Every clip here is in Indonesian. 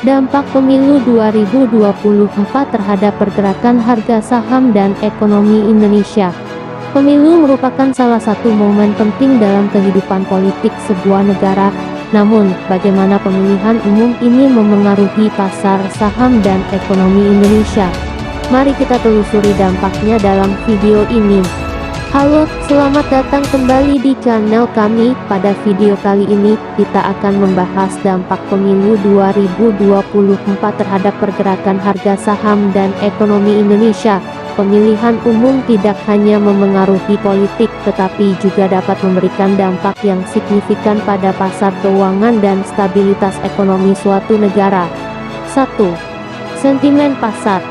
Dampak pemilu 2024 terhadap pergerakan harga saham dan ekonomi Indonesia. Pemilu merupakan salah satu momen penting dalam kehidupan politik sebuah negara. Namun, bagaimana pemilihan umum ini memengaruhi pasar saham dan ekonomi Indonesia? Mari kita telusuri dampaknya dalam video ini. Halo, selamat datang kembali di channel kami. Pada video kali ini, kita akan membahas dampak pemilu 2024 terhadap pergerakan harga saham dan ekonomi Indonesia. Pemilihan umum tidak hanya memengaruhi politik, tetapi juga dapat memberikan dampak yang signifikan pada pasar keuangan dan stabilitas ekonomi suatu negara. 1. Sentimen pasar.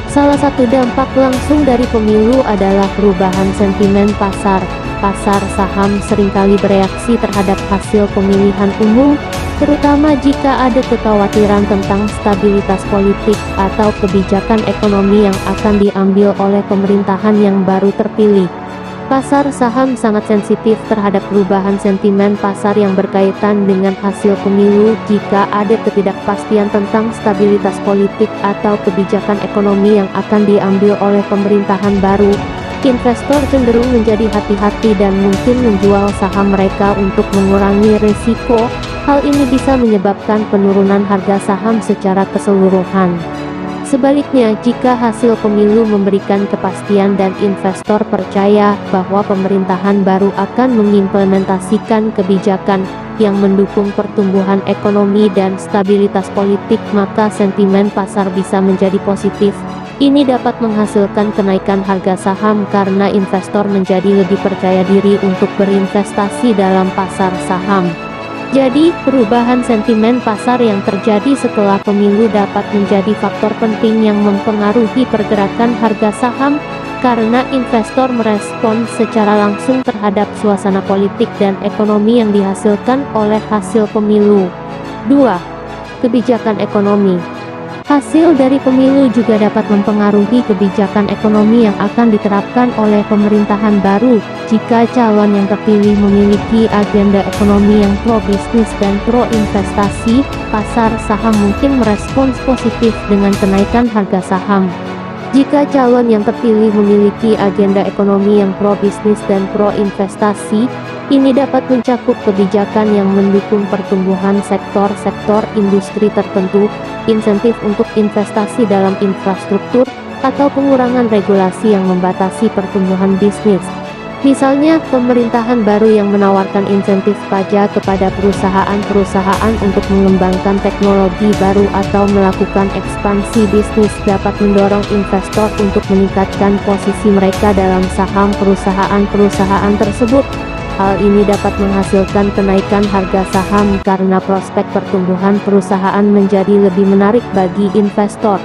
Salah satu dampak langsung dari pemilu adalah perubahan sentimen pasar. Pasar saham seringkali bereaksi terhadap hasil pemilihan umum, terutama jika ada kekhawatiran tentang stabilitas politik atau kebijakan ekonomi yang akan diambil oleh pemerintahan yang baru terpilih. Pasar saham sangat sensitif terhadap perubahan sentimen pasar yang berkaitan dengan hasil pemilu. Jika ada ketidakpastian tentang stabilitas politik atau kebijakan ekonomi yang akan diambil oleh pemerintahan baru, investor cenderung menjadi hati-hati dan mungkin menjual saham mereka untuk mengurangi risiko. Hal ini bisa menyebabkan penurunan harga saham secara keseluruhan. Sebaliknya, jika hasil pemilu memberikan kepastian dan investor percaya bahwa pemerintahan baru akan mengimplementasikan kebijakan yang mendukung pertumbuhan ekonomi dan stabilitas politik, maka sentimen pasar bisa menjadi positif. Ini dapat menghasilkan kenaikan harga saham karena investor menjadi lebih percaya diri untuk berinvestasi dalam pasar saham. Jadi, perubahan sentimen pasar yang terjadi setelah pemilu dapat menjadi faktor penting yang mempengaruhi pergerakan harga saham, karena investor merespon secara langsung terhadap suasana politik dan ekonomi yang dihasilkan oleh hasil pemilu. 2. Kebijakan ekonomi. Hasil dari pemilu juga dapat mempengaruhi kebijakan ekonomi yang akan diterapkan oleh pemerintahan baru. Jika calon yang terpilih memiliki agenda ekonomi yang pro-bisnis dan pro-investasi, pasar saham mungkin merespons positif dengan kenaikan harga saham. Jika calon yang terpilih memiliki agenda ekonomi yang pro-bisnis dan pro-investasi, ini dapat mencakup kebijakan yang mendukung pertumbuhan sektor-sektor industri tertentu, insentif untuk investasi dalam infrastruktur, atau pengurangan regulasi yang membatasi pertumbuhan bisnis. Misalnya, pemerintahan baru yang menawarkan insentif pajak kepada perusahaan-perusahaan untuk mengembangkan teknologi baru atau melakukan ekspansi bisnis dapat mendorong investor untuk meningkatkan posisi mereka dalam saham perusahaan-perusahaan tersebut. Hal ini dapat menghasilkan kenaikan harga saham karena prospek pertumbuhan perusahaan menjadi lebih menarik bagi investor.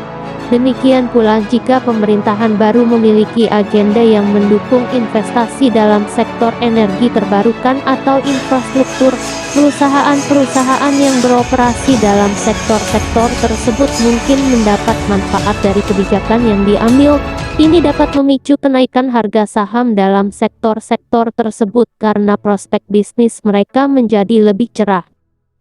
Demikian pula jika pemerintahan baru memiliki agenda yang mendukung investasi dalam sektor energi terbarukan atau infrastruktur, perusahaan-perusahaan yang beroperasi dalam sektor-sektor tersebut mungkin mendapat manfaat dari kebijakan yang diambil. Ini dapat memicu kenaikan harga saham dalam sektor-sektor tersebut karena prospek bisnis mereka menjadi lebih cerah.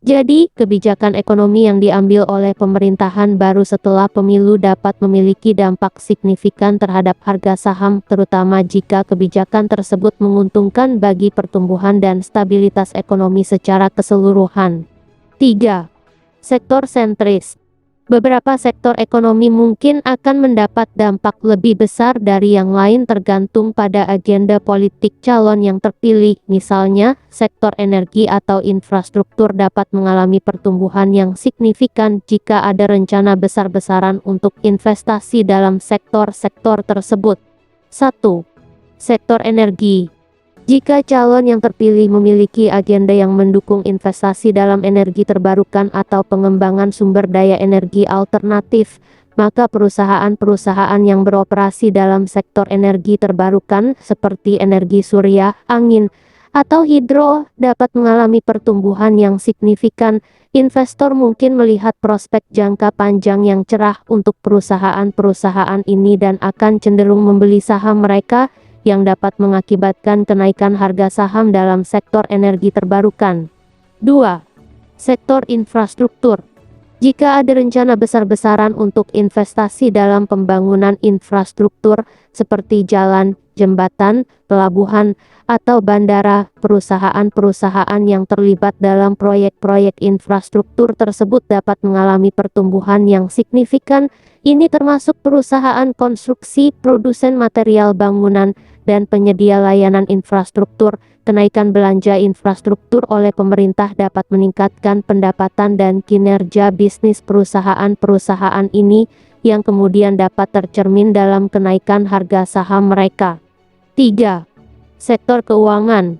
Jadi, kebijakan ekonomi yang diambil oleh pemerintahan baru setelah pemilu dapat memiliki dampak signifikan terhadap harga saham, terutama jika kebijakan tersebut menguntungkan bagi pertumbuhan dan stabilitas ekonomi secara keseluruhan. 3. Sektor sentris. Beberapa sektor ekonomi mungkin akan mendapat dampak lebih besar dari yang lain tergantung pada agenda politik calon yang terpilih. Misalnya, sektor energi atau infrastruktur dapat mengalami pertumbuhan yang signifikan jika ada rencana besar-besaran untuk investasi dalam sektor-sektor tersebut. 1. Sektor energi. Jika calon yang terpilih memiliki agenda yang mendukung investasi dalam energi terbarukan atau pengembangan sumber daya energi alternatif, maka perusahaan-perusahaan yang beroperasi dalam sektor energi terbarukan seperti energi surya, angin, atau hidro dapat mengalami pertumbuhan yang signifikan. Investor mungkin melihat prospek jangka panjang yang cerah untuk perusahaan-perusahaan ini dan akan cenderung membeli saham mereka, yang dapat mengakibatkan kenaikan harga saham dalam sektor energi terbarukan. 2. Sektor infrastruktur. Jika ada rencana besar-besaran untuk investasi dalam pembangunan infrastruktur seperti jalan, jembatan, pelabuhan, atau bandara, perusahaan-perusahaan yang terlibat dalam proyek-proyek infrastruktur tersebut dapat mengalami pertumbuhan yang signifikan. Ini termasuk perusahaan konstruksi, produsen material bangunan, dan penyedia layanan infrastruktur. Kenaikan belanja infrastruktur oleh pemerintah dapat meningkatkan pendapatan dan kinerja bisnis perusahaan-perusahaan ini, yang kemudian dapat tercermin dalam kenaikan harga saham mereka. 3. Sektor keuangan.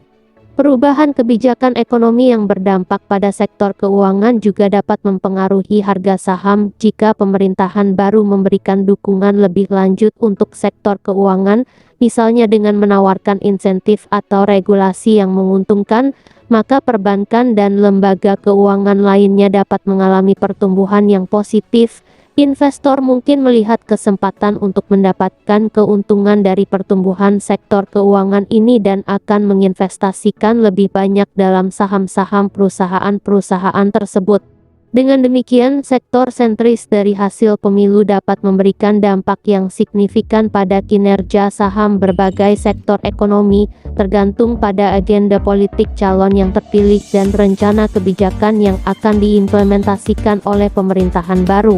Perubahan kebijakan ekonomi yang berdampak pada sektor keuangan juga dapat mempengaruhi harga saham. Jika pemerintahan baru memberikan dukungan lebih lanjut untuk sektor keuangan, misalnya dengan menawarkan insentif atau regulasi yang menguntungkan, maka perbankan dan lembaga keuangan lainnya dapat mengalami pertumbuhan yang positif. Investor mungkin melihat kesempatan untuk mendapatkan keuntungan dari pertumbuhan sektor keuangan ini dan akan menginvestasikan lebih banyak dalam saham-saham perusahaan-perusahaan tersebut. Dengan demikian, sektor sentris dari hasil pemilu dapat memberikan dampak yang signifikan pada kinerja saham berbagai sektor ekonomi, tergantung pada agenda politik calon yang terpilih dan rencana kebijakan yang akan diimplementasikan oleh pemerintahan baru.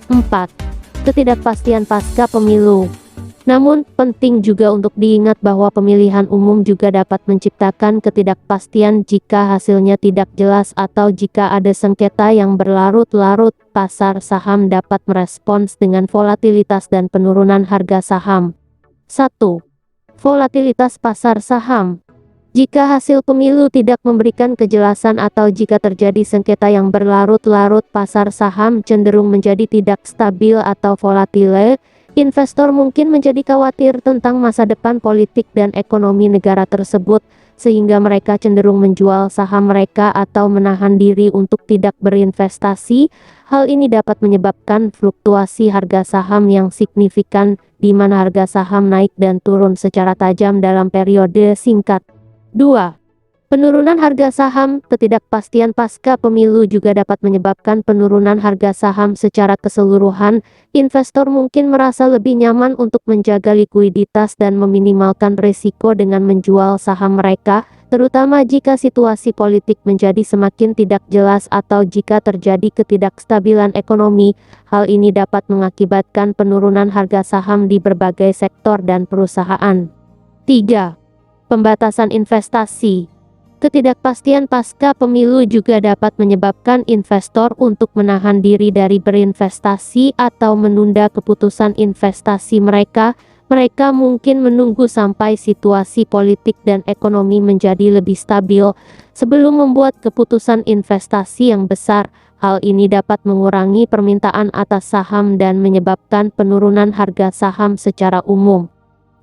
4. Ketidakpastian pasca pemilu. Namun, penting juga untuk diingat bahwa pemilihan umum juga dapat menciptakan ketidakpastian jika hasilnya tidak jelas atau jika ada sengketa yang berlarut-larut. Pasar saham dapat merespons dengan volatilitas dan penurunan harga saham. 1. Volatilitas pasar saham. Jika hasil pemilu tidak memberikan kejelasan atau jika terjadi sengketa yang berlarut-larut, pasar saham cenderung menjadi tidak stabil atau volatile. Investor mungkin menjadi khawatir tentang masa depan politik dan ekonomi negara tersebut, sehingga mereka cenderung menjual saham mereka atau menahan diri untuk tidak berinvestasi. Hal ini dapat menyebabkan fluktuasi harga saham yang signifikan, di mana harga saham naik dan turun secara tajam dalam periode singkat. 2. Penurunan harga saham. Ketidakpastian pasca pemilu juga dapat menyebabkan penurunan harga saham secara keseluruhan. Investor mungkin merasa lebih nyaman untuk menjaga likuiditas dan meminimalkan risiko dengan menjual saham mereka, terutama jika situasi politik menjadi semakin tidak jelas atau jika terjadi ketidakstabilan ekonomi. Hal ini dapat mengakibatkan penurunan harga saham di berbagai sektor dan perusahaan. 3. Pembatasan investasi. Ketidakpastian pasca pemilu juga dapat menyebabkan investor untuk menahan diri dari berinvestasi atau menunda keputusan investasi mereka. Mereka mungkin menunggu sampai situasi politik dan ekonomi menjadi lebih stabil sebelum membuat keputusan investasi yang besar. Hal ini dapat mengurangi permintaan atas saham dan menyebabkan penurunan harga saham secara umum.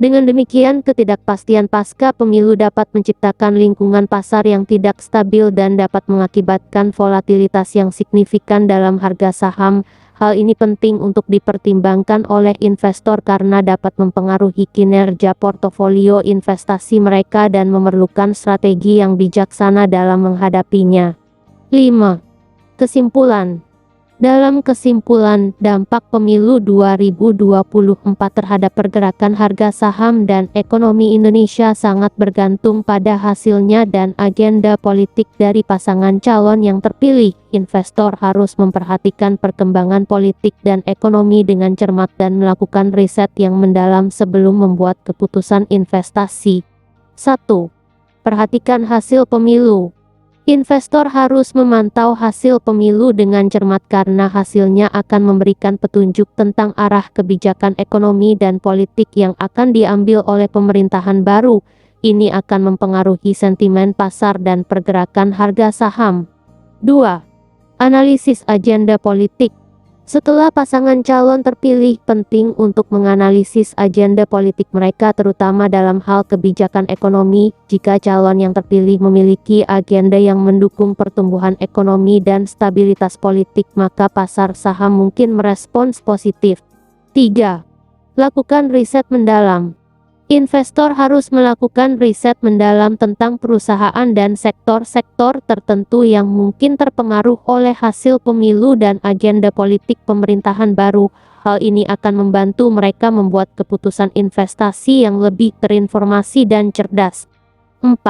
Dengan demikian, ketidakpastian pasca pemilu dapat menciptakan lingkungan pasar yang tidak stabil dan dapat mengakibatkan volatilitas yang signifikan dalam harga saham. Hal ini penting untuk dipertimbangkan oleh investor karena dapat mempengaruhi kinerja portofolio investasi mereka dan memerlukan strategi yang bijaksana dalam menghadapinya. 5. Kesimpulan. Dalam kesimpulan, dampak pemilu 2024 terhadap pergerakan harga saham dan ekonomi Indonesia sangat bergantung pada hasilnya dan agenda politik dari pasangan calon yang terpilih. Investor harus memperhatikan perkembangan politik dan ekonomi dengan cermat dan melakukan riset yang mendalam sebelum membuat keputusan investasi. 1. Perhatikan hasil pemilu. Investor harus memantau hasil pemilu dengan cermat karena hasilnya akan memberikan petunjuk tentang arah kebijakan ekonomi dan politik yang akan diambil oleh pemerintahan baru. Ini akan mempengaruhi sentimen pasar dan pergerakan harga saham. 2. Analisis agenda politik. Setelah pasangan calon terpilih, penting untuk menganalisis agenda politik mereka terutama dalam hal kebijakan ekonomi. Jika calon yang terpilih memiliki agenda yang mendukung pertumbuhan ekonomi dan stabilitas politik, maka pasar saham mungkin merespons positif. 3. Lakukan riset mendalam. Investor harus melakukan riset mendalam tentang perusahaan dan sektor-sektor tertentu yang mungkin terpengaruh oleh hasil pemilu dan agenda politik pemerintahan baru. Hal ini akan membantu mereka membuat keputusan investasi yang lebih terinformasi dan cerdas. 4.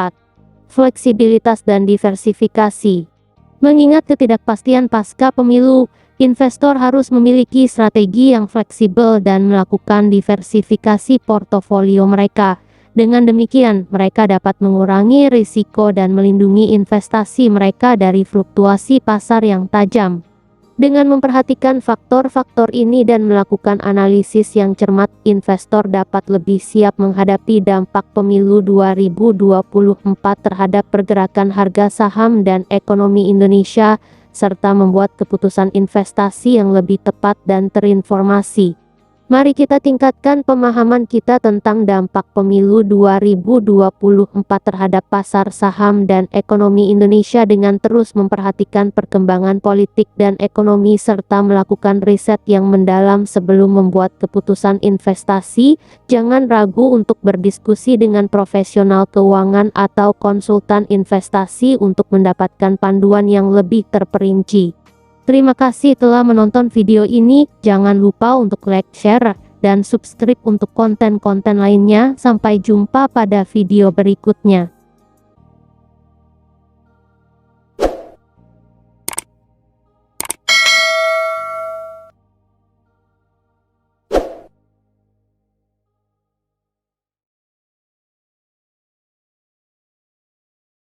Fleksibilitas dan diversifikasi. Mengingat ketidakpastian pasca pemilu, investor harus memiliki strategi yang fleksibel dan melakukan diversifikasi portofolio mereka. Dengan demikian, mereka dapat mengurangi risiko dan melindungi investasi mereka dari fluktuasi pasar yang tajam. Dengan memperhatikan faktor-faktor ini dan melakukan analisis yang cermat, investor dapat lebih siap menghadapi dampak pemilu 2024 terhadap pergerakan harga saham dan ekonomi Indonesia, serta membuat keputusan investasi yang lebih tepat dan terinformasi. Mari kita tingkatkan pemahaman kita tentang dampak pemilu 2024 terhadap pasar saham dan ekonomi Indonesia dengan terus memperhatikan perkembangan politik dan ekonomi serta melakukan riset yang mendalam sebelum membuat keputusan investasi. Jangan ragu untuk berdiskusi dengan profesional keuangan atau konsultan investasi untuk mendapatkan panduan yang lebih terperinci. Terima kasih telah menonton video ini. Jangan lupa untuk like, share, dan subscribe untuk konten-konten lainnya. Sampai jumpa pada video berikutnya.